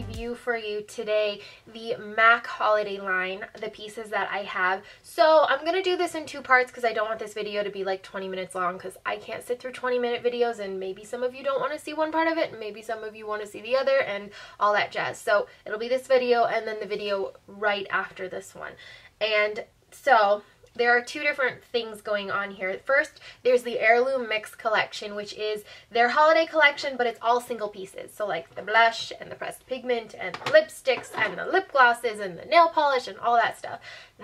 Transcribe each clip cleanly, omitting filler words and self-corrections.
review for you today the MAC holiday line, the pieces that I have. So I'm going to do this in two parts because I don't want this video to be like 20 minutes long because I can't sit through 20-minute videos, and maybe some of you don't want to see one part of it and maybe some of you want to see the other and all that jazz. So it'll be this video and then the video right after this one. And so there are two different things going on here. First, there's the Heirloom Mix collection, which is their holiday collection, but it's all single pieces. So like the blush and the pressed pigment and the lipsticks and the lip glosses and the nail polish and all that stuff.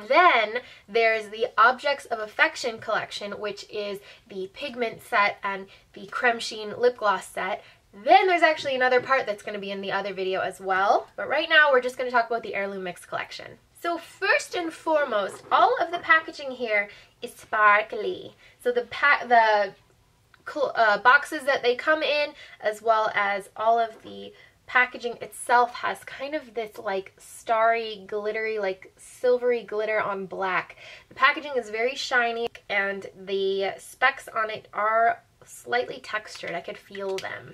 Then there's the Objects of Affection collection, which is the pigment set and the creme sheen lip gloss set. Then there's actually another part that's going to be in the other video as well. But right now we're just going to talk about the Heirloom Mix collection. So first and foremost, all of the packaging here is sparkly. So the boxes that they come in, as well as all of the packaging itself, has kind of this like starry, glittery, like silvery glitter on black. The packaging is very shiny and the specs on it are slightly textured. I could feel them.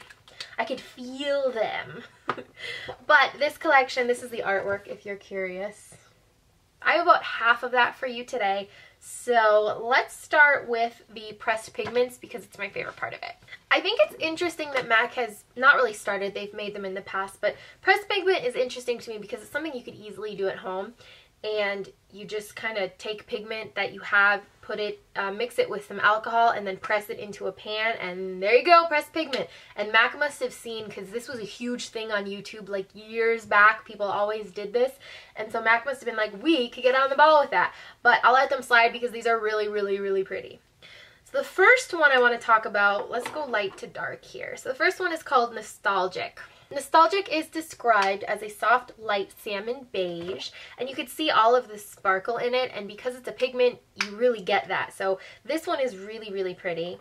But this collection, this is the artwork if you're curious. I have about half of that for you today. So let's start with the pressed pigments because it's my favorite part of it. I think it's interesting that MAC has not really started, they've made them in the past, but pressed pigment is interesting to me because it's something you could easily do at home. And you just kind of take pigment that you have, put it, mix it with some alcohol, and then press it into a pan, and there you go, pressed pigment. And MAC must have seen, because this was a huge thing on YouTube like years back, people always did this, and so MAC must have been like, we could get on the ball with that. But I'll let them slide because these are really, really, really pretty. So the first one I want to talk about, let's go light to dark here. So the first one is called Nostalgic. Nostalgic is described as a soft, light salmon beige, and you can see all of the sparkle in it, and because it's a pigment, you really get that. So this one is really, really pretty.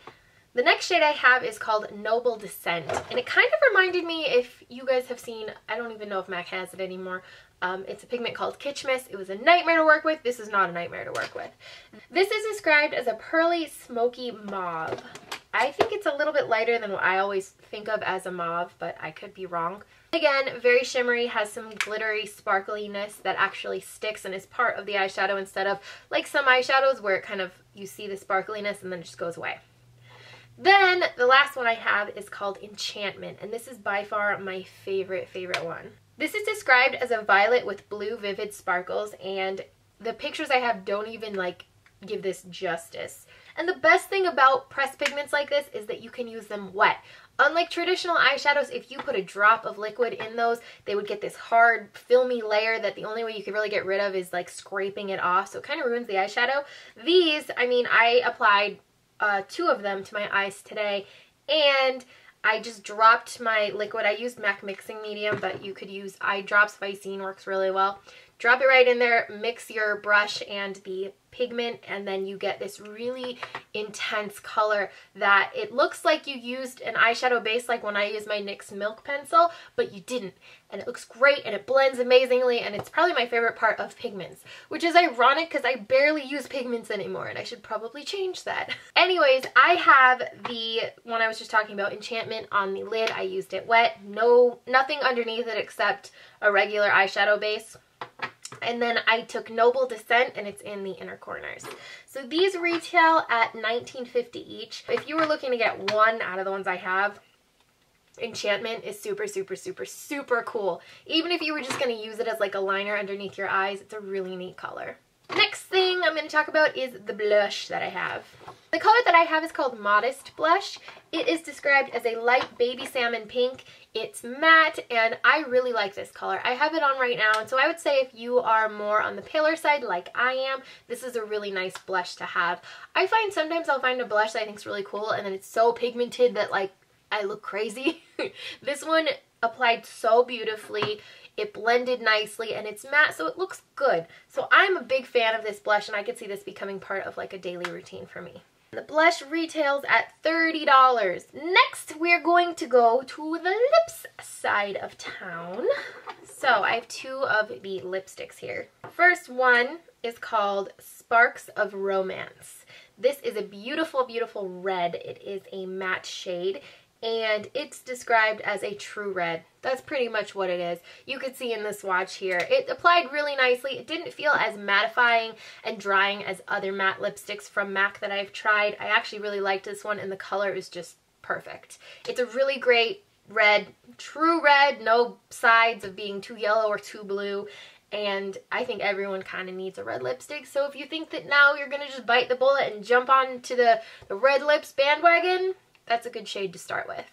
The next shade I have is called Noble Descent, and it kind of reminded me, if you guys have seen, I don't even know if MAC has it anymore, it's a pigment called Kitschmiss. It was a nightmare to work with. This is not a nightmare to work with. This is described as a pearly, smoky mauve. I think it's a little bit lighter than what I always think of as a mauve, but I could be wrong. Again, very shimmery, has some glittery sparkliness that actually sticks and is part of the eyeshadow instead of like some eyeshadows where it kind of, you see the sparkliness and then it just goes away. Then the last one I have is called Enchantment, and this is by far my favorite one. This is described as a violet with blue vivid sparkles, and the pictures I have don't even like give this justice. And the best thing about pressed pigments like this is that you can use them wet. Unlike traditional eyeshadows, if you put a drop of liquid in those, they would get this hard, filmy layer that the only way you could really get rid of is like scraping it off, so it kind of ruins the eyeshadow. These, I mean, I applied 2 of them to my eyes today, and I just dropped my liquid. I used MAC mixing medium, but you could use eye drops. Vicine works really well. Drop it right in there, mix your brush and the pigment, and then you get this really intense color that it looks like you used an eyeshadow base like when I use my NYX Milk pencil, but you didn't. And it looks great and it blends amazingly, and it's probably my favorite part of pigments, which is ironic because I barely use pigments anymore and I should probably change that. Anyways, I have the one I was just talking about, Enchantment, on the lid. I used it wet, nothing underneath it except a regular eyeshadow base. And then I took Noble Descent, and it's in the inner corners. So these retail at $19.50 each. If you were looking to get one out of the ones I have, Enchantment is super, super, super, super cool. Even if you were just going to use it as like a liner underneath your eyes, it's a really neat color. Next thing I'm going to talk about is the blush that I have. The color that I have is called Modest Blush. It is described as a light baby salmon pink. It's matte, and I really like this color. I have it on right now, and so I would say if you are more on the paler side like I am, this is a really nice blush to have. I find sometimes I'll find a blush that I think is really cool, and then it's so pigmented that like I look crazy. This one applied so beautifully. It blended nicely, and it's matte, so it looks good. So I'm a big fan of this blush, and I could see this becoming part of like a daily routine for me. The blush retails at $30. Next, we're going to go to the lips side of town. So I have 2 of the lipsticks here. First one is called Sparks of Romance. This is a beautiful, beautiful red. It is a matte shade, and it's described as a true red. That's pretty much what it is. You could see in the swatch here. It applied really nicely. It didn't feel as mattifying and drying as other matte lipsticks from MAC that I've tried. I actually really liked this one, and the color is just perfect. It's a really great red, true red, no sides of being too yellow or too blue. And I think everyone kind of needs a red lipstick. So if you think that now you're going to just bite the bullet and jump on to the red lips bandwagon, that's a good shade to start with.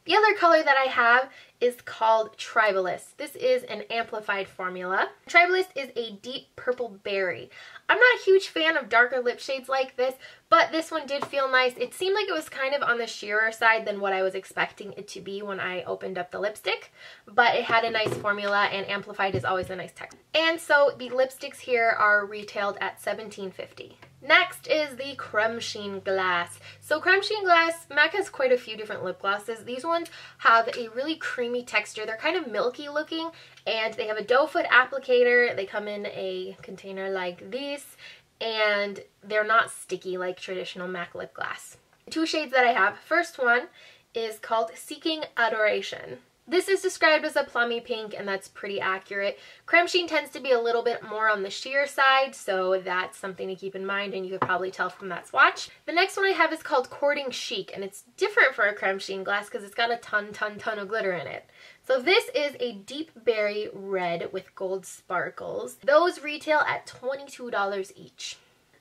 The other color that I have is called Tribalist. This is an amplified formula. Tribalist is a deep purple berry. I'm not a huge fan of darker lip shades like this, but this one did feel nice. It seemed like it was kind of on the sheerer side than what I was expecting it to be when I opened up the lipstick, but it had a nice formula, and amplified is always a nice texture. And so the lipsticks here are retailed at $17.50. Next is the Creme Sheen Glass. So Creme Sheen Glass, MAC has quite a few different lip glosses. These ones have a really creamy texture. They're kind of milky looking, and they have a doe foot applicator. They come in a container like this, and they're not sticky like traditional MAC lip gloss. The two shades that I have, first one is called Seeking Adoration. This is described as a plummy pink, and that's pretty accurate. Creme Sheen tends to be a little bit more on the sheer side, so that's something to keep in mind, and you could probably tell from that swatch. The next one I have is called Courting Chic, and it's different for a Creme Sheen glass because it's got a ton of glitter in it. So this is a deep berry red with gold sparkles. Those retail at $22 each.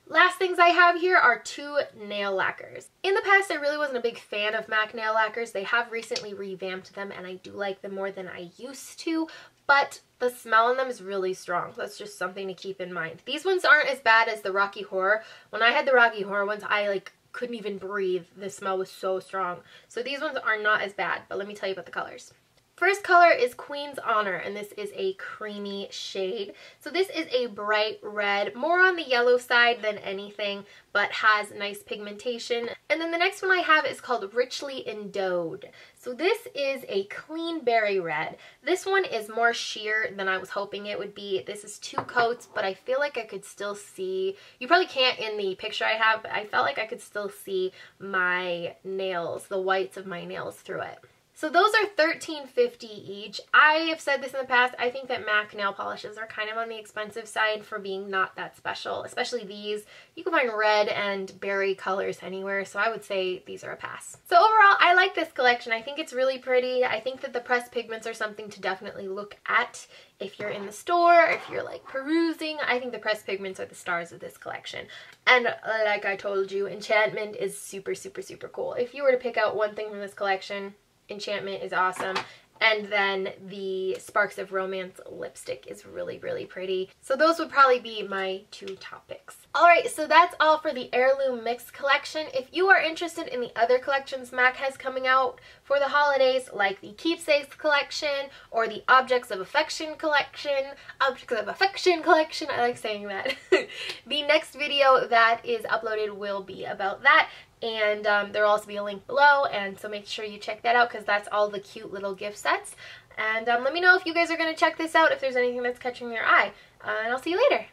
Last things I have here are two nail lacquers. In the past, I really wasn't a big fan of MAC nail lacquers. They have recently revamped them, and I do like them more than I used to, but the smell on them is really strong. That's just something to keep in mind. These ones aren't as bad as the Rocky Horror. When I had the Rocky Horror ones, I couldn't even breathe. The smell was so strong. So these ones are not as bad, but let me tell you about the colors. First color is Queen's Honor, and this is a creamy shade. So this is a bright red, more on the yellow side than anything, but has nice pigmentation. And then the next one I have is called Richly Endowed. So this is a clean berry red. This one is more sheer than I was hoping it would be. This is 2 coats, but I feel like I could still see, you probably can't in the picture I have, but I felt like I could still see my nails, the whites of my nails through it. So those are $13.50 each. I have said this in the past, I think that MAC nail polishes are kind of on the expensive side for being not that special, especially these. You can find red and berry colors anywhere, so I would say these are a pass. So overall, I like this collection. I think it's really pretty. I think that the pressed pigments are something to definitely look at if you're in the store, if you're perusing. I think the pressed pigments are the stars of this collection. And like I told you, Enchantment is super cool. If you were to pick out one thing from this collection, Enchantment is awesome, and then the Sparks of Romance lipstick is really pretty. So those would probably be my 2 top picks. Alright, so that's all for the Heirloom Mix collection. If you are interested in the other collections MAC has coming out for the holidays, like the Keepsakes collection or the Objects of Affection collection, I like saying that. The next video that is uploaded will be about that. And there will also be a link below, and so make sure you check that out because that's all the cute little gift sets. And let me know if you guys are going to check this out, if there's anything that's catching your eye. And I'll see you later.